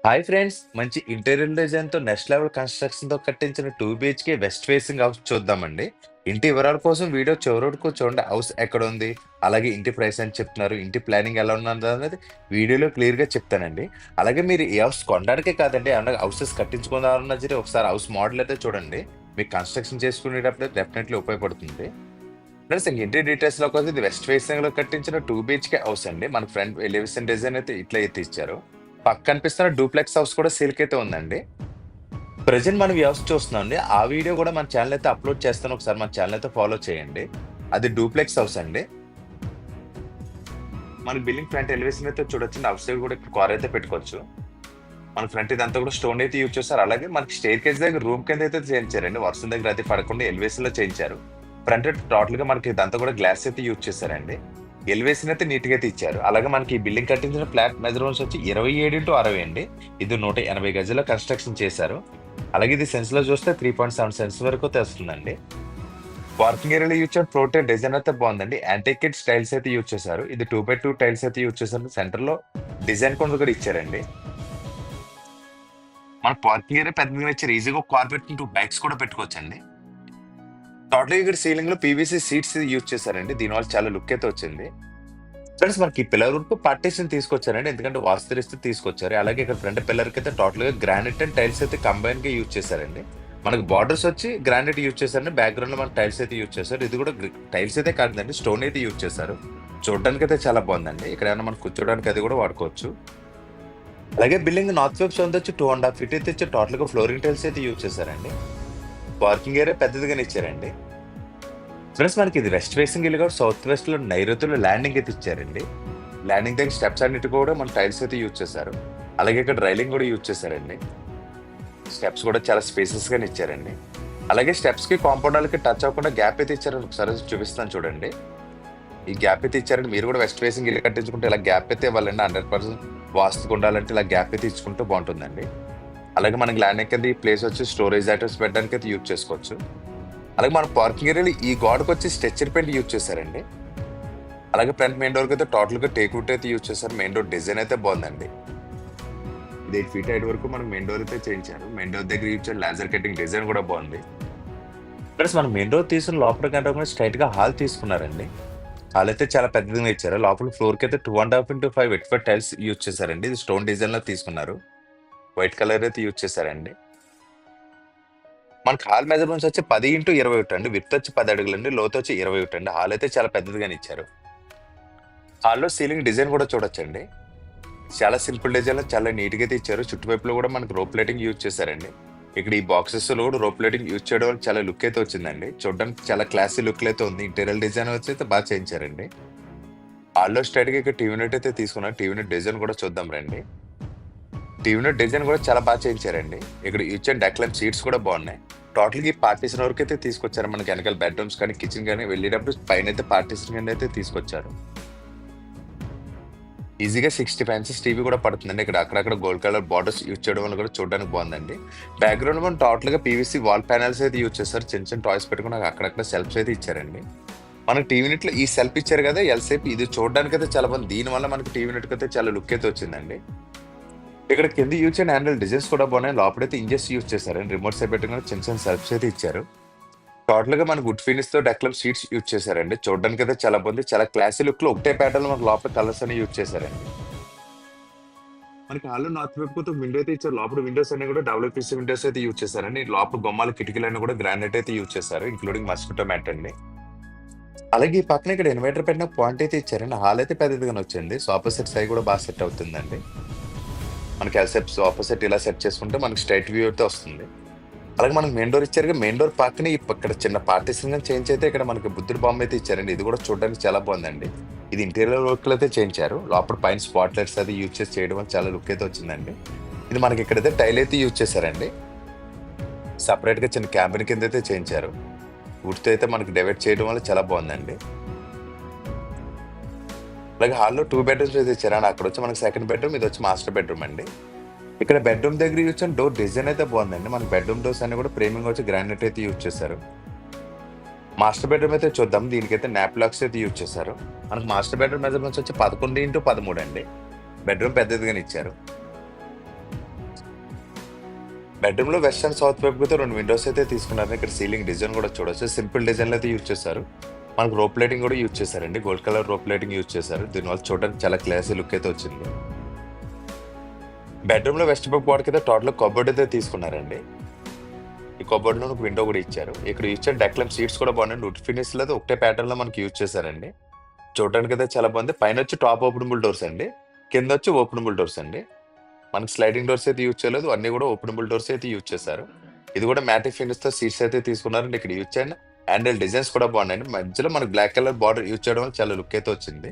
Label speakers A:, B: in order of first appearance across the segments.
A: Hi friends! మంచి interior డిజైన్‌తో next level కన్‌స్ట్రక్షన్‌తో కట్టించిన 2 బీహెచ్‌కే వెస్ట్ ఫేసింగ్ హౌస్ చూద్దామండి. ఇంటి వివరాల కోసం వీడియో చివరి వరకు చూడండి. హౌస్ ఎక్కడుంది? అలాగే ఇంటి ప్రైస్ ఎంత చెప్తున్నారు? ఇంటి ప్లానింగ్ ఎలా ఉన్నదనేది వీడియోలో క్లియర్‌గా చెప్తానండి. అలాగే మీరు ఈ హౌస్ కొనడానికే కాదండి, ఏమన్నా హౌసెస్ కట్టించుకుందామన్నా సరే ఒకసారి హౌస్ మోడల్ అయితే చూడండి. మీకు కన్‌స్ట్రక్షన్ చేసుకునేటప్పుడు డెఫినెట్‌లీ ఉపయోగపడుతుంది. ఫ్రెండ్స్ ఇంక ఇంటి డీటెయిల్స్‌లోకి వస్తే ఇది వెస్ట్ ఫేసింగ్‌లో కట్టించిన 2 బీహెచ్‌కే హౌస్ అండి. మన ఫ్రంట్ ఎలివేషన్ డిజైన్ అయితే ఇట్లా అయితే ఇచ్చారు. పక్కన కనిపిస్తున్న డూప్లెక్స్ హౌస్ కూడా సేల్‌కైతే ఉందండి. ప్రెజెంట్ మనం ఈ హౌస్ చూస్తున్నామండి. ఆ వీడియో కూడా మన ఛానెల్ అయితే అప్‌లోడ్ చేస్తాను. ఒకసారి మన ఛానెల్ అయితే ఫాలో చేయండి. అది డూప్లెక్స్ హౌస్ అండి. మన బిల్డింగ్ ఫ్రంట్ ఎలివేషన్ అయితే చూడొచ్చండి. అవుట్ సైడ్ కూడా ఇక్కడ కార్ అయితే పెట్టుకోవచ్చు. మన ఫ్రంట్ ఇదంతా కూడా స్టోన్ అయితే యూజ్ చేస్తారు. అలాగే మనకి స్టెయిర్‌కేస్ దగ్గర రూమ్ కింద అయితే చేయించారండి. వర్షం దగ్గర అయితే పడకుండా ఎలివేషన్‌లో చేయించారు. ఫ్రంట్ టోటల్‌గా మనకి ఇదంతా కూడా గ్లాస్ అయితే యూజ్ చేశారండి. ఎలివేషన్ అయితే నీట్‌గా అయితే ఇచ్చారు. అలాగే మనకి ఈ బిల్డింగ్ కట్టించిన ఫ్లాట్ మెజర్‌మెంట్స్ వచ్చి 27x60 అండి. ఇది 180 గజాల కన్‌స్ట్రక్షన్ చేశారు. అలాగే ఇది సెన్స్‌లో చూస్తే 3.7 సెన్స్ వరకు అయితే వస్తుందండి. పార్కింగ్ ఏరియాలో యూజ్ చేసిన ఫ్లోర్ డిజైన్ అయితే బాగుందండి. యాంటిక్ కిడ్ స్టైల్స్ అయితే యూజ్ చేశారు. ఇది 2x2 టైల్స్ అయితే యూజ్ చేశారు. సెంటర్‌లో డిజైన్ కొండ కూడా ఇచ్చారండి. మన పార్కింగ్ ఏరియా పెద్దగా ఇచ్చారు. ఈజీగా ఒక కార్ పెట్టుకుని 2 బైక్స్ కూడా పెట్టుకోవచ్చండి. టోటల్‌గా ఇక్కడ సీలింగ్‌లో పీవీసీ సీట్స్ యూజ్ చేశారండి. దీనివల్ల చాలా లుక్ అయితే వచ్చింది. ఫ్రెండ్స్ మనకి పిల్లర్ వరకు పార్టీషన్ తీసుకొచ్చారండి. ఎందుకంటే వాస్తురీత్యా తీసుకొచ్చారు. అలాగే ఇక్కడ ఫ్రంట్ పిల్లర్‌కి అయితే టోటల్‌గా గ్రానైట్ అండ్ టైల్స్ అయితే కంబైన్‌గా యూజ్ చేశారండి. మనకి బార్డర్స్ వచ్చి గ్రానైట్ యూజ్ చేశారండి. బ్యాక్‌గ్రౌండ్‌లో మనకి టైల్స్ అయితే యూజ్ చేశారు. ఇది కూడా టైల్స్ అయితే కాదండి, స్టోన్ అయితే యూజ్ చేశారు. చూడడానికి అయితే చాలా బాగుందండి. ఇక్కడ ఏమన్నా మనం కూర్చోడానికి అది కూడా వాడుకోవచ్చు. అలాగే బిల్డింగ్ నార్త్ వెస్ట్ వచ్చి 2.5 ఫీట్ అయితే ఇచ్చి టోటల్‌గా ఫ్లోరింగ్ టైల్స్ అయితే యూజ్ చేశారండి. పార్కింగ్ ఏరియా పెద్దదిగానే ఇచ్చారండి. ఫ్రెండ్స్ మనకి ఇది వెస్ట్ ఫేసింగ్ ఇల్లు కూడా సౌత్ వెస్ట్ లో నైరుతిలో ల్యాండింగ్ అయితే ఇచ్చారండి. ల్యాండింగ్ దగ్గర స్టెప్స్ అన్నిటి కూడా మన టైల్స్ అయితే యూజ్ చేశారు. అలాగే ఇక్కడ రైలింగ్ కూడా యూజ్ చేశారండి. స్టెప్స్ కూడా చాలా స్పేసెస్ గానే ఇచ్చారండి. అలాగే స్టెప్స్ కి కాంపౌండ్ వాళ్ళకి టచ్ అవ్వకుండా గ్యాప్ అయితే ఇచ్చారని ఒకసారి చూపిస్తాను చూడండి. ఈ గ్యాప్ అయితే ఇచ్చారండి. మీరు కూడా వెస్ట్ ఫేసింగ్ ఇల్లు కట్టించుకుంటే ఇలా గ్యాప్ అయితే ఇవ్వాలండి. 100% వాస్తుకు ఉండాలంటే ఇలా గ్యాప్ అయితే ఇచ్చుకుంటూ బాగుంటుందండి. అలాగే మనకి ల్యాండింగ్ కింద ఈ ప్లేస్ వచ్చి స్టోరేజ్ ఐటమ్స్ పెట్టడానికి అయితే యూజ్ చేసుకోవచ్చు. అలాగే మన పార్కింగ్ ఏరియాలో ఈ గోడకు వచ్చి స్ట్రెచర్ పెయింట్ యూజ్ చేశారండి. అలాగే ఫ్రంట్ మెయిన్ డోర్కి అయితే టోటల్ గా టేక్ వుడ్ అయితే యూజ్ చేశారు. మెయిన్ డోర్ డిజైన్ అయితే బాగుందండి. ఇది 8 ఫీట్ హైట్ వరకు మనకు మెయిన్ డోర్ అయితే చేయించారు. మెయిన్ డోర్ దగ్గర యూజ్ చేసిన లేజర్ కటింగ్ డిజైన్ కూడా బాగుంది. ప్లస్ మనం మెయిన్ డోర్ తీసుకుని లోపల కంటే స్ట్రైట్ గా హాల్ తీసుకున్నారండి. హాల్ అయితే చాలా పెద్దగా ఇచ్చారు. లోపల ఫ్లోర్ కి అయితే 2.5x5 ఎక్స్పర్ట్ టైల్స్ యూజ్ చేశారండి. ఇది స్టోన్ డిజైన్ లో తీసుకున్నారు. వైట్ కలర్ అయితే యూజ్ చేశారండి. మనకి హాల్ మెజర్మెంట్స్ వచ్చి 10x21 అండి. విడ్త్ వచ్చి 10 అడుగులండి. లోతు వచ్చి 21 అండి. హాల్ అయితే చాలా పెద్దదిగానే ఇచ్చారు. హాల్లో సీలింగ్ డిజైన్ కూడా చూడొచ్చండి. చాలా సింపుల్ డిజైన్ లో చాలా నీట్ గా అయితే ఇచ్చారు. చుట్టువైపులో కూడా మనకి రోప్ లైటింగ్ యూజ్ చేశారండి. ఇక్కడ ఈ బాక్సెస్ లో కూడా రోప్ లైటింగ్ యూజ్ చేయడం వల్ల చాలా లుక్ అయితే వచ్చిందండి. చూడడానికి చాలా క్లాసీ లుక్ అయితే ఉంది. ఇంటీరియర్ డిజైన్ వచ్చి అయితే బాగా చేయించారండి. హాల్లో స్ట్రైట్ గా ఇక్కడ టీవీ యూనిట్ అయితే తీసుకున్నారు. టీవీ యూనిట్ డిజైన్ కూడా చూద్దాం రండి. టీవీ యూనిట్ డిజైన్ కూడా చాలా బాగా చేయించారండి. ఇక్కడ ఇచ్చిన డెక్లైమ్ సీట్స్ కూడా బాగున్నాయి. టోటల్ గా పార్టీషన్ వరకు అయితే తీసుకొచ్చారు. మనకి వెనకాల బెడ్రూమ్స్ కానీ కిచెన్ కానీ వెళ్ళేటప్పుడు పైన అయితే పార్టీషన్ కింద అయితే తీసుకొచ్చారు. ఈజీగా 60 ఇంచెస్ టీవీ కూడా పడుతుందండి. ఇక్కడ అక్కడక్కడ గోల్డ్ కలర్ బార్డర్స్ యూజ్ చేయడం వల్ల కూడా చూడడానికి బాగుందండి. బ్యాక్గ్రౌండ్ మనం టోటల్ గా పీవీసీ వాల్ ప్యానల్స్ అయితే యూజ్ చేస్తారు. చిన్న చిన్న టాయ్స్ పెట్టుకుని అక్కడక్కడ సెల్ఫ్స్ అయితే ఇచ్చారండి. మనకి టీవీ యూనిట్ లో ఈ సెల్ఫ్ ఇచ్చారు కదా ఎల్సేపు, ఇది చూడడానికి అయితే చాలా బాగుంది. దీని వల్ల మనకి టీవీ యూనిట్ అయితే చాలా లుక్ అయితే వచ్చిందండి. ఇక్కడ కింద యూజ్ చేయని హ్యాండిల్ డిజైన్స్ కూడా బాగున్నాయి. లోపలైతే ఇంజెస్ యూజ్ చేశారండి. రిమోట్ సైడ్ పెట్టుకుని చిన్న చిన్న సెల్ఫ్స్ అయితే ఇచ్చారు. టోటల్ గా మన వుడ్ ఫినిష్ తో డెక్లమ్ సీట్స్ యూజ్ చేశారండి. చూడడానికి అయితే చాలా బాగుంది. చాలా క్లాసీ లుక్ లో ఒకటే ప్యాటర్న్ లో మనకి లోపల కలర్స్ అని యూజ్ చేశారండి. మనకి హాల్లో నార్త్ వైపు విండో అయితే ఇచ్చారు. లోపల విండోస్ అన్ని కూడా డబ్ల్యూపీసీ విండోస్ అయితే యూజ్ చేశారండి. లోపల బొమ్మల కిటికీలన్నీ కూడా గ్రానైట్ అయితే యూజ్ చేశారు, ఇంక్లూడింగ్ మస్కిటో మ్యాట్ అండి. అలాగే ఈ పక్కన ఇక్కడ ఇన్వర్టర్ పెట్టిన పాయింట్ అయితే ఇచ్చారండి. హాల్ అయితే పెద్దదిగానే వచ్చింది. సోఫా సెట్స్ అవి కూడా బాగా సెట్ అవుతుందండి. మనకి ఎల్సెప్స్ సోఫా సెట్ ఇలా సెట్ చేసుకుంటే మనకి స్ట్రైట్ వ్యూ అయితే వస్తుంది. అలాగే మనకి మెయిన్ డోర్ ఇచ్చారు. మెయిన్ డోర్ పక్కనే ఇక్కడ చిన్న పార్టీషన్ చేంజ్ అయితే ఇక్కడ మనకి బుద్ధుడి బొమ్మ అయితే ఇచ్చారండి. ఇది కూడా చూడడానికి చాలా బాగుందండి. ఇది ఇంటీరియర్ వర్క్ అయితే చేయించారు. లోపల పైన స్పాట్ లైట్స్ అది యూజ్ చేసి చేయడం వల్ల చాలా లుక్ అయితే వచ్చిందండి. ఇది మనకి ఇక్కడైతే టైల్ అయితే యూజ్ చేశారండి. సపరేట్ గా చిన్న క్యాబిన్ కింద అయితే చేయించారు. వుడ్ తో అయితే మనకి డివైడ్ చేయడం వల్ల చాలా బాగుందండి. అలాగే హాల్లో 2 బెడ్రూమ్స్ అయితే ఇచ్చారండి. అక్కడ వచ్చి మనకి సెకండ్ బెడ్రూమ్, ఇది వచ్చి మాస్టర్ బెడ్రూమ్ అండి. ఇక్కడ బెడ్రూమ్ దగ్గర యూజ్ చేసిన డోర్ డిజైన్ అయితే బాగుందండి. మన బెడ్రూమ్ డోర్స్ అన్ని కూడా ప్రేమింగ్ వచ్చి గ్రానైట్ అయితే యూజ్ చేశారు. మాస్టర్ బెడ్రూమ్ అయితే చూద్దాం. దీనికైతే నాప్ లాక్స్ అయితే యూజ్ చేశారు. మనకు మాస్టర్ బెడ్రూమ్ మెజర్మెంట్స్ వచ్చి 11x13 అండి. బెడ్రూమ్ పెద్దదిగానే ఇచ్చారు. బెడ్రూమ్ లో వెస్ట్ అండ్ సౌత్ వైపు అయితే 2 విండోస్ అయితే తీసుకున్నారు. ఇక్కడ సీలింగ్ డిజైన్ కూడా చూడొచ్చు. సింపుల్ డిజైన్ అయితే యూజ్ చేశారు. మనకు రోప్ లైటింగ్ కూడా యూజ్ చేశారండి. Gold colour rope lighting use చేశారు. దీనివల్ల చూడడానికి చాలా క్లాసీ లుక్ అయితే వచ్చింది. బెడ్రూమ్ లో వెస్ట్ వైపు గోడకి అయితే టోటల్ కబోర్డ్ అయితే తీసుకున్నారండి. ఈ కబోర్డ్ లో ఒక విండో కూడా ఇచ్చారు. ఇక్కడ ఇచ్చిన డెక్లమ్ సీట్స్ కూడా బాగున్నాయి. వుడ్ ఫినిష్ లో అయితే ఒకటే ప్యాటర్న్ లో మనకి యూజ్ చేశారండి. చూడడానికి అయితే చాలా బాగుంది. పైన వచ్చి టాప్ ఓపెనబుల్ డోర్స్ అండి. కింద వచ్చి ఓపెనబుల్ డోర్స్ అండి. మనకి స్లైడింగ్ డోర్స్ అయితే యూజ్ చేయలేదు. అన్ని కూడా ఓపెనబుల్ డోర్స్ అయితే యూజ్ చేశారు. ఇది కూడా మ్యాటిక్ ఫినిష్ తో సీట్స్ అయితే తీసుకున్నారండి. ఇక్కడ యూజ్ చేయండి. హ్యాండిల్ డిజైన్స్ కూడా బాగున్నాయండి. మధ్యలో మనకి బ్లాక్ కలర్ బార్డర్ యూజ్ చేయడం వల్ల చాలా లుక్ అయితే వచ్చింది.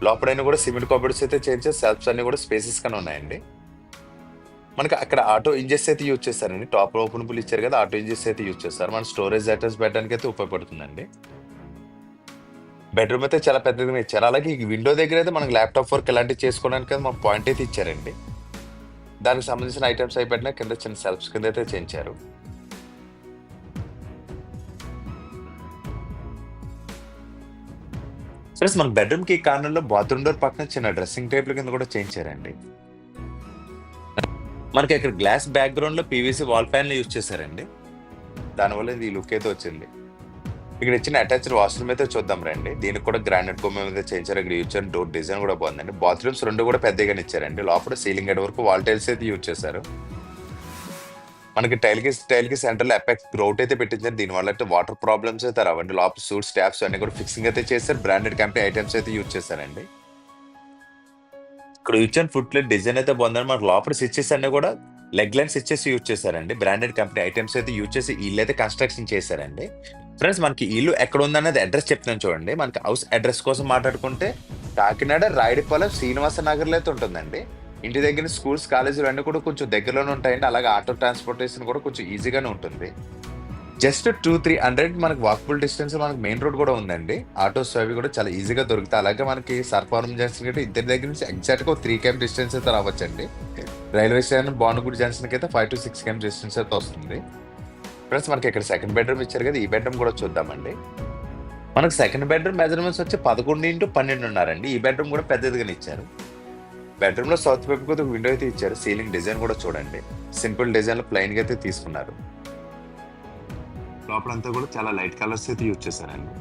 A: లోపలైనా కూడా సిమెంట్ కబోర్డ్స్ అయితే చేంజ్ చేసి సెల్ఫ్స్ అన్ని కూడా స్పేసెస్ గానే ఉన్నాయండి. మనకి అక్కడ ఆటో ఇంజెస్ అయితే యూజ్ చేస్తారండి. టాప్ ఓపెనబుల్ ఇచ్చారు కదా, ఆటో ఇంజెస్ అయితే యూజ్ చేస్తారు. మన స్టోరేజ్ ఐటమ్స్ పెట్టడానికి అయితే ఉపయోగపడుతుందండి. బెడ్రూమ్ అయితే చాలా పెద్దగా ఇచ్చారు. అలాగే ఈ విండో దగ్గర అయితే మనకి ల్యాప్టాప్ వర్క్ ఇలాంటివి చేసుకోవడానికి అయితే మనకు పాయింట్ అయితే ఇచ్చారండి. దానికి సంబంధించిన ఐటమ్స్ అయి పెట్టినా కింద చిన్న సెల్ఫ్స్ కింద అయితే చేయించారు. ఫ్రెండ్స్ మన బెడ్రూమ్ కి కార్నర్ లో బాత్రూమ్ డోర్ పక్కన చిన్న డ్రెస్సింగ్ టేబుల్ కింద కూడా చేయించారండి. మనకి ఇక్కడ గ్లాస్ బ్యాక్గ్రౌండ్ లో పీవీసీ వాల్ ప్యానల్ యూజ్ చేశారండి. దానివల్ల ఇది లుక్ అయితే వచ్చింది. ఇక్కడ ఇచ్చిన అటాచ్డ్ వాష్రూమ్ అయితే చూద్దాం రండి. దీనికి కూడా గ్రానైట్ బొమ్మ మీద చేయించారు. ఇక్కడ యూజ్ చేసిన డోర్ డిజైన్ కూడా బాగుందండి. బాత్రూమ్స్ 2 కూడా పెద్దగానే ఇచ్చారండి. లోపల సీలింగ్ హెడ్ వరకు వాల్ టైల్స్ అయితే యూజ్ చేశారు. మనకి టైల్ కి సెంటర్ లో ఎపెక్స్ గ్రౌట్ అయితే పెట్టించారు. దీనివల్ల అయితే వాటర్ ప్రాబ్లమ్స్ అయితే రావండి. లోపల సూట్ స్టాప్స్ అన్ని కూడా ఫిక్సింగ్ అయితే చేశారు. బ్రాండెడ్ కంపెనీ ఐటమ్స్ అయితే యూజ్ చేశారండి. ఇక్కడ యూజ్ చేసిన ఫుట్ ప్లేట్ డిజైన్ అయితే బాగుందండి. మనకి లోపల స్విచ్చెస్ అన్ని కూడా లెగ్ లైన్ స్విచ్చెస్ యూజ్ చేశారండి. బ్రాండెడ్ కంపెనీ ఐటమ్స్ అయితే యూజ్ చేసి ఇల్లు అయితే కన్స్ట్రక్షన్ చేశారండి. ఫ్రెండ్స్ మనకి ఇల్లు ఎక్కడ ఉందనేది అడ్రస్ చెప్తాను చూడండి. మనకి హౌస్ అడ్రస్ కోసం మాట్లాడుకుంటే కాకినాడ రాయుడిపాలెం శ్రీనివాస నగర్లో అయితే ఉంటుందండి. ఇంటి దగ్గర స్కూల్స్ కాలేజీలు అన్ని కూడా కొంచెం దగ్గరలోనే ఉంటాయండి. అలాగే ఆటో ట్రాన్స్పోర్టేషన్ కూడా కొంచెం ఈజీగానే ఉంటుంది. జస్ట్ 200-300 మనకి వాకబుల్ డిస్టెన్స్ మనకి మెయిన్ రోడ్ కూడా ఉందండి. ఆటోస్ అవి కూడా చాలా ఈజీగా దొరుకుతాయి. అలాగే మనకి సర్పవరం జంక్షన్ అయితే ఇద్దరి దగ్గర నుంచి ఎగ్జాక్ట్ గా 3 km డిస్టెన్స్ అయితే రావచ్చండి. రైల్వే స్టేషన్ భానుగుడి జంక్షన్ అయితే 5 to 6 km డిస్టెన్స్ అయితే వస్తుంది. ఫ్రెండ్స్ మనకి ఇక్కడ సెకండ్ బెడ్రూమ్ ఇచ్చారు కదా, ఈ బెడ్రూమ్ కూడా చూద్దామండి. మనకి సెకండ్ బెడ్రూమ్ మెజర్మెంట్స్ వచ్చి 11x12 ఉన్నారండి. ఈ బెడ్రూమ్ కూడా పెద్దదిగానే ఇచ్చారు. బెడ్రూమ్ లో సౌత్ వైపు ఒక విండో అయితే ఇచ్చారు. సీలింగ్ డిజైన్ కూడా చూడండి. సింపుల్ డిజైన్ లో ప్లెయిన్ గా అయితే తీసుకున్నారు. లోపలంతా కూడా చాలా లైట్ కలర్స్ అయితే యూజ్ చేశారండి.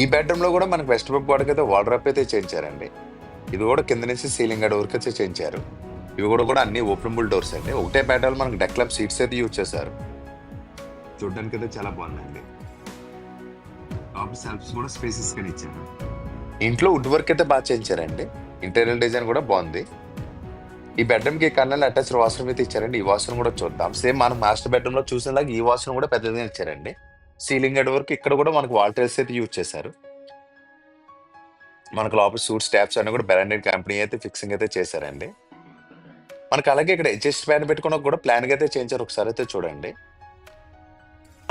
A: ఈ బెడ్రూమ్ లో కూడా మనకి వెస్ట్ వైపు గోడకి అయితే వార్డ్రోబ్ అయితే చేయించారండి. ఇది కూడా కింద నుంచి సీలింగ్ గడ వరకు అయితే చేయించారు. ఇవి కూడా అన్ని ఓపెనబుల్ డోర్స్ అండి. ఒకటే ప్యాటర్న్ మనకి డెక్లమ్ సీట్స్ అయితే యూజ్ చేశారు. చూడడానికి అయితే చాలా బాగుందండి. టాప్ సెల్ఫ్స్ కూడా స్పేసెస్ గా ఇచ్చారు. ఇంట్లో వుడ్ వర్క్ అయితే బాగా చేయించారండి. ఇంటీరియర్ డిజైన్ కూడా బాగుంది. ఈ బెడ్రూమ్ కి కన్నా అటాచ్డ్ వాష్రూమ్ అయితే ఇచ్చారండి. ఈ వాష్రూమ్ కూడా చూద్దాం. సేమ్ మనం మాస్టర్ బెడ్రూమ్ లో చూసినలాగా ఈ వాష్రూమ్ కూడా పెద్దదిగా ఇచ్చారండి. సీలింగ్ హెడ్ వరకు ఇక్కడ కూడా మనకు వాల్ టైల్స్ అయితే యూజ్ చేశారు. మనకు లోపల సూట్ స్టాప్స్ అన్ని కూడా బ్రాండెడ్ కంపెనీ అయితే ఫిక్సింగ్ అయితే చేశారండి. మనకి అలాగే ఇక్కడ అడ్జస్ట్ ఫ్యాన్ పెట్టుకున్న కూడా ప్లాన్ గా అయితే చేయించారు. ఒకసారి అయితే చూడండి.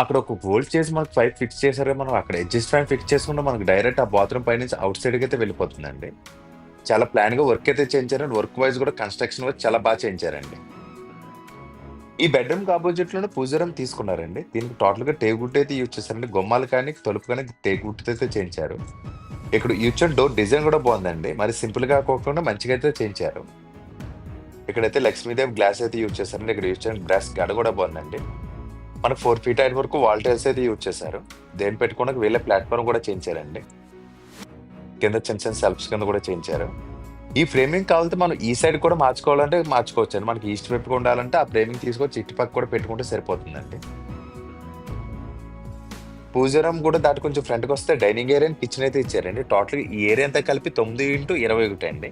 A: అక్కడ ఒక వోల్ట్ చేసి మనకు పైప్ ఫిక్స్ చేశారు. మనం అక్కడ అడ్జస్ట్ ఫ్యాన్ ఫిక్స్ చేసుకుంటే మనకు డైరెక్ట్ ఆ బాత్రూమ్ పై నుంచి అవుట్ సైడ్ కి అయితే వెళ్ళిపోతుందండి. చాలా ప్లాన్ గా వర్క్ అయితే చేయించారండి. వర్క్ వైజ్ కూడా కన్స్ట్రక్షన్ వైజ్ చాలా బాగా చేయించారండి. ఈ బెడ్రూమ్ కి ఆపోజిట్ లోనే పూజరం తీసుకున్నారండి. దీనికి టోటల్ గా టేగుడ్ అయితే యూజ్ చేశారండి. గుమ్మాలు కానీ తలుపు కానీ టేగుడ్ అయితే చేయించారు. ఇక్కడ యూజ్ డోర్ డిజైన్ కూడా బాగుందండి. మరి సింపుల్ గా కాకుండా మంచిగా అయితే చేయించారు. ఇక్కడైతే లక్ష్మీదేవి గ్లాస్ అయితే యూజ్ చేశారండి. ఇక్కడ యూజ్ చేసిన గ్లాస్ గడ కూడా బాగుందండి. మనకు 4 feet హైట్ వరకు వాల్ టైల్స్ అయితే యూజ్ చేశారు. దేని పెట్టుకోవడానికి వీళ్ళ ప్లాట్ఫామ్ కూడా చేయించారండి. కింద చిన్న చిన్న సెల్ఫ్స్ కింద కూడా చేయించారు. ఈ ఫ్రేమింగ్ కావాలంటే మనం ఈ సైడ్ కూడా మార్చుకోవాలంటే మార్చుకోవచ్చు అండి. మనకి ఈస్ట్ వైపు ఉండాలంటే ఆ ఫ్రేమింగ్ తీసుకొచ్చి ఇటు పక్క కూడా పెట్టుకుంటే సరిపోతుందండి. పూజరం కూడా దాటి కొంచెం ఫ్రంట్కి వస్తే డైనింగ్ ఏరియా కిచెన్ అయితే ఇచ్చారండి. టోటల్ ఈ ఏరియా అంతా కలిపి 9x21 అండి.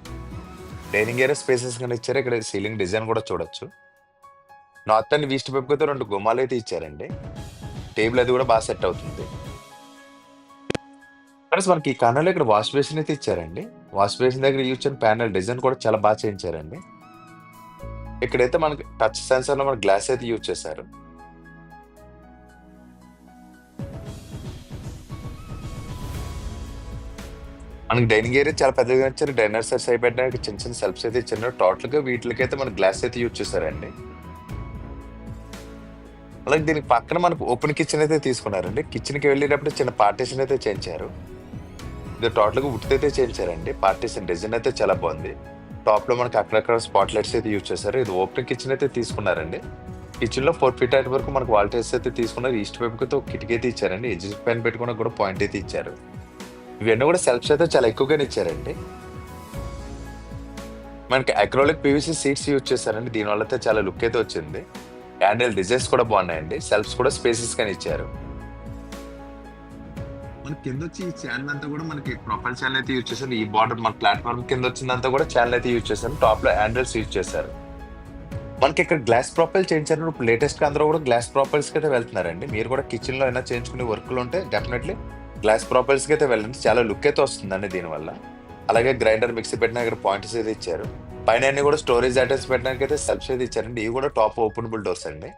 A: డైనింగ్ ఏరియా స్పేసెస్ కింద ఇచ్చారు. ఇక్కడ సీలింగ్ డిజైన్ కూడా చూడొచ్చు. నార్త్ అండ్ ఈస్ట్ వైపు అయితే 2 గుమ్మాలు అయితే ఇచ్చారండి. టేబుల్ అది కూడా బాగా సెట్ అవుతుంది. ప్లస్ మనకి ఈ కార్నర్లో ఇక్కడ వాష్ బేసిన్ అయితే ఇచ్చారండి. వాష్ బేసిన్ దగ్గర యూజ్ చేసిన ప్యానల్ డిజైన్ కూడా చాలా బాగా చేయించారండి. ఇక్కడైతే మనకి టచ్ సెన్సార్ లో మన గ్లాస్ అయితే యూజ్ చేశారు. మనకి డైనింగ్ ఏరియా చాలా పెద్దగా ఇచ్చారు. డైనర్ సెట్స్ అయిపోయడానికి చిన్న చిన్న సెల్ఫ్స్ అయితే ఇచ్చారు. టోటల్ గా వీటికైతే మన గ్లాస్ అయితే యూజ్ చేశారండి. అలాగే దీనికి పక్కన మనకు ఓపెన్ కిచెన్ అయితే తీసుకున్నారండి. కిచెన్ కి వెళ్ళేటప్పుడు చిన్న పార్టీషన్ అయితే చేయించారు. ఇది టోటల్ గా వుడ్ అయితే చేయించారండి. పార్టీషన్ డిజైన్ అయితే చాలా బాగుంది. టాప్ లో మనకి అక్కడక్కడ స్పాట్ లైట్స్ అయితే యూజ్ చేశారు. ఇది ఓపెన్ కిచెన్ అయితే తీసుకున్నారండి. కిచెన్ లో 4 ఫీట్ హైట్ వరకు మనకు వాల్ టైల్స్ అయితే తీసుకున్నారు. ఈస్ట్ వైపుకి అయితే ఒక కిటికీ అయితే ఇచ్చారండి. ఎడ్జెస్ పైన పెట్టుకున్న కూడా పాయింట్ అయితే ఇచ్చారు. ఇవన్నీ కూడా సెల్ఫ్స్ అయితే చాలా ఎక్కువగానే ఇచ్చారండి. మనకి అక్రోలిక్ పీవీసీ సీట్స్ యూజ్ చేశారండి. దీనివల్ల అయితే చాలా లుక్ అయితే వచ్చింది. హ్యాండిల్ డిజైన్స్ కూడా బాగున్నాయండి. సెల్ఫ్స్ కూడా స్పేసెస్ గానే ఇచ్చారు. మనకి కింద వచ్చి ఈ ఛానల్ అంతా కూడా మనకి ప్రొఫైల్ ఛానల్ అయితే యూజ్ చేశారు. ఈ బార్డర్ మన ప్లాట్ఫామ్ కింద వచ్చిందంతా కూడా ఛానల్ అయితే యూజ్ చేశారు. టాప్ లో హ్యాండిల్స్ యూజ్ చేశారు. మనకి ఇక్కడ గ్లాస్ ప్రొఫైల్ చేయించారు. ఇప్పుడు లేటెస్ట్ గా అందరూ కూడా గ్లాస్ ప్రొఫైల్స్ కి అయితే వెళ్తున్నారండి. మీరు కూడా కిచెన్ లో అయినా చేయించుకునే వర్క్లు ఉంటే డెఫినెట్లీ గ్లాస్ ప్రొఫైల్స్ కి అయితే వెళ్ళండి. చాలా లుక్ అయితే వస్తుందండి దీనివల్ల. అలాగే గ్రైండర్ మిక్సీ పెట్టిన ఇక్కడ పాయింట్స్ అయితే ఇచ్చారు. పైన అన్ని కూడా స్టోరేజ్ ఐటమ్స్ పెట్టడానికి అయితే సెల్ఫ్స్ అయితే ఇచ్చారండి. ఇవి కూడా టాప్ ఓపెనబుల్ డోర్స్ అండి.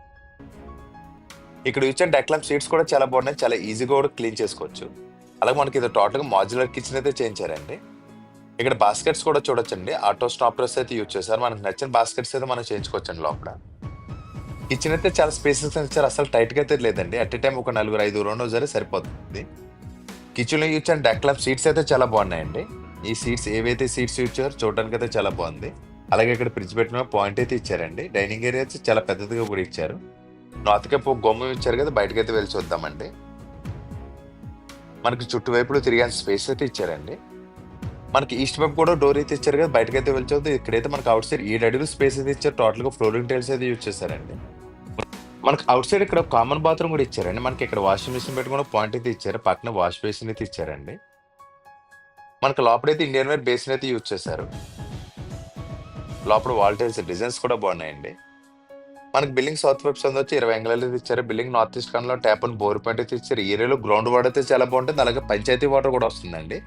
A: ఇక్కడ ఇచ్చిన డెక్లామ్ సీట్స్ కూడా చాలా బాగున్నాయి. చాలా ఈజీగా కూడా క్లీన్ చేసుకోవచ్చు. అలాగే మనకి ఇది టోటల్ గా మాడ్యులర్ కిచెన్ అయితే చేయించారండి. ఇక్కడ బాస్కెట్స్ కూడా చూడొచ్చండి. ఆటో స్టాపర్స్ అయితే యూజ్ చేశారు. మనకు నచ్చిన బాస్కెట్స్ అయితే మనం చేయించుకోవచ్చండి లోపల. కిచెన్ అయితే చాలా స్పేసెస్ ఇచ్చారు. అసలు టైట్ గా అయితే లేదండి. అట్ ఏ టైం ఒక 4-5 రెండు సరే సరిపోతుంది. కిచెన్ లో యూజ్ చేసిన డెక్లామ్ సీట్స్ అయితే చాలా బాగున్నాయండి. ఈ సీట్స్ ఏవైతే సీట్స్ యూజ్ చేశారో చూడడానికి అయితే చాలా బాగుంది. అలాగే ఇక్కడ ఫ్రిడ్జ్ పెట్టిన పాయింట్ అయితే ఇచ్చారండి. డైనింగ్ ఏరియా అయితే చాలా పెద్దదిగా కూడా ఇచ్చారు. నార్త్ కేపు గొమ్మ ఇచ్చారు కదా, బయటకైతే వెళ్ళి చూద్దామండి. మనకి చుట్టువైపులు తిరిగే స్పేస్ అయితే ఇచ్చారండి. మనకి ఈస్ట్ వైపు కూడా డోర్ అయితే ఇచ్చారు కదా, బయటకైతే వెళ్ళి చూద్దాం. ఇక్కడైతే మనకి అవుట్ సైడ్ 7 అడుగులు స్పేస్ అయితే ఇచ్చారు. టోటల్ గా ఫ్లోరింగ్ టైల్స్ అయితే యూజ్ చేశారండి. మనకి అవుట్ సైడ్ ఇక్కడ కామన్ బాత్రూమ్ కూడా ఇచ్చారండి. మనకి ఇక్కడ వాషింగ్ మిషన్ పెట్టుకున్న పాయింట్ అయితే ఇచ్చారు. పక్కన వాష్ బేసిన్ అయితే ఇచ్చారండి. మనకి లోపలైతే ఇండియన్ వేర్ బేసిన్ అయితే యూజ్ చేశారు. లోపల వాల్ టైల్స్ డిజైన్స్ కూడా బాగున్నాయండి. మనకి బిల్డింగ్ సౌత్ వెబ్ వచ్చి 20 అంగుళాలు అయితే ఇచ్చారు. బిల్డింగ్ నార్త్ ఈస్ట్ కార్నర్ లో ట్యాప్ అండ్ బోర్ పాయింట్ అయితే ఇచ్చారు. ఏరియాలో గ్రౌండ్ వాటర్ అయితే చాలా బాగుంటుంది. అలాగే పంచాయతీ వాటర్ కూడా వస్తుందండి.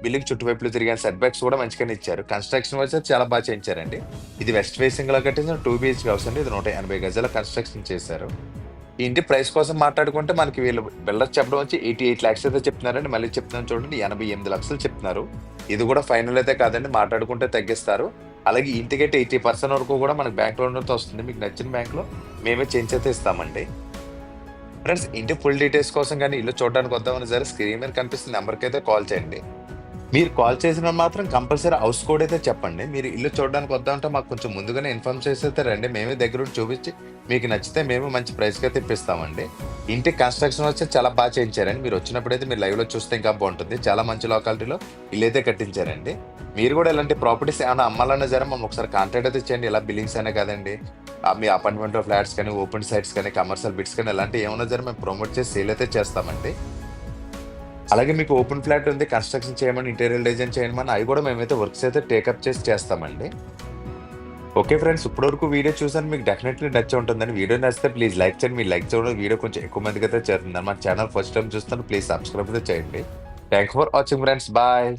A: బిల్డింగ్ చుట్టువైపులు తిరిగిన సెట్ బ్యాక్స్ కూడా మంచిగానే ఇచ్చారు. కన్స్ట్రక్షన్ వచ్చి చాలా బాగా చేయించారండి. ఇది వెస్ట్ ఫేసింగ్ లో కట్టించిన 2 BHK హౌస్ అండి. ఇది 180 గజాల కన్స్ట్రక్షన్ చేశారు. ఈ ఇంటి ప్రైస్ కోసం మాట్లాడుకుంటే మనకి వీళ్ళు బిల్డర్ చెప్పడం వచ్చి 88 lakhs అయితే చెప్తున్నారండి. మళ్ళీ చెప్తున్నాను చూడండి, 88 లక్షలు చెప్తున్నారు. ఇది కూడా ఫైనల్ అయితే కాదండి, మాట్లాడుకుంటే తగ్గిస్తారు. అలాగే ఇంటికైతే 80% వరకు కూడా మనకి బ్యాంక్ లోన్ అయితే వస్తుంది. మీకు నచ్చిన బ్యాంక్ లో మేమే చేంజ్ అయితే ఇస్తామండి. ఫ్రెండ్స్, ఇంటి ఫుల్ డీటెయిల్స్ కోసం కానీ ఇల్లు చూడడానికి వద్దామని సరే స్క్రీన్ మీద కనిపిస్తున్న నెంబర్కి అయితే కాల్ చేయండి. మీరు కాల్ చేసిన మాత్రం కంపల్సరీ హౌస్ కోడ్ అయితే చెప్పండి. మీరు ఇల్లు చూడడానికి వద్దామంటే మాకు కొంచెం ముందుగానే ఇన్ఫార్మ్ చేస్తే రండి. మేమే దగ్గర చూపించి మీకు నచ్చితే మేము మంచి ప్రైస్కి అయితే ఇప్పిస్తామండి. ఇంటి కన్స్ట్రక్షన్ వచ్చి చాలా బాగా చేయించారండి. మీరు వచ్చినప్పుడైతే మీరు లైవ్లో చూస్తే ఇంకా బాగుంటుంది. చాలా మంచి లొకాలిటీలో ఇల్లు అయితే కట్టించారండి. మీరు కూడా ఇలాంటి ప్రాపర్టీస్ ఏమైనా అమ్మాలన్నా సరే మమ్మల్ని ఒకసారి కాంటాక్ట్ అయితే చేయండి. ఇలా బిల్డింగ్స్ అనే కదండి, మీ అపార్ట్మెంట్ ఫ్లాట్స్ కానీ, ఓపెన్ సైట్స్ కానీ, కమర్షియల్ బిట్స్ కానీ ఇలాంటివి ఏమైనా సరే మేము ప్రమోట్ చేసి సేల్ అయితే చేస్తామండి. అలాగే మీకు ఓపెన్ ఫ్లాట్ ఉంది, కన్స్ట్రక్షన్ చేయమని, ఇంటీరియర్ డిజైన్ చేయమని, అవి కూడా మేమైతే వర్క్స్ అయితే టేకప్ చేసి చేస్తామండి. ఓకే ఫ్రెండ్స్, ఇప్పటివరకు వీడియో చూసాను, మీకు డెఫినెట్లీ నచ్చే ఉంటుందని. వీడియో నచ్చితే ప్లీజ్ లైక్ చేయండి. మీరు లైక్ చేయడం వీడియో కొంచెం ఎక్కువ మందికి అయితే చేరుతుంది. మన ఛానల్ ఫస్ట్ టైం చూస్తాను, ప్లీజ్ సబ్స్క్రైబ్ అయితే చేయండి. Thank for watching friends, bye.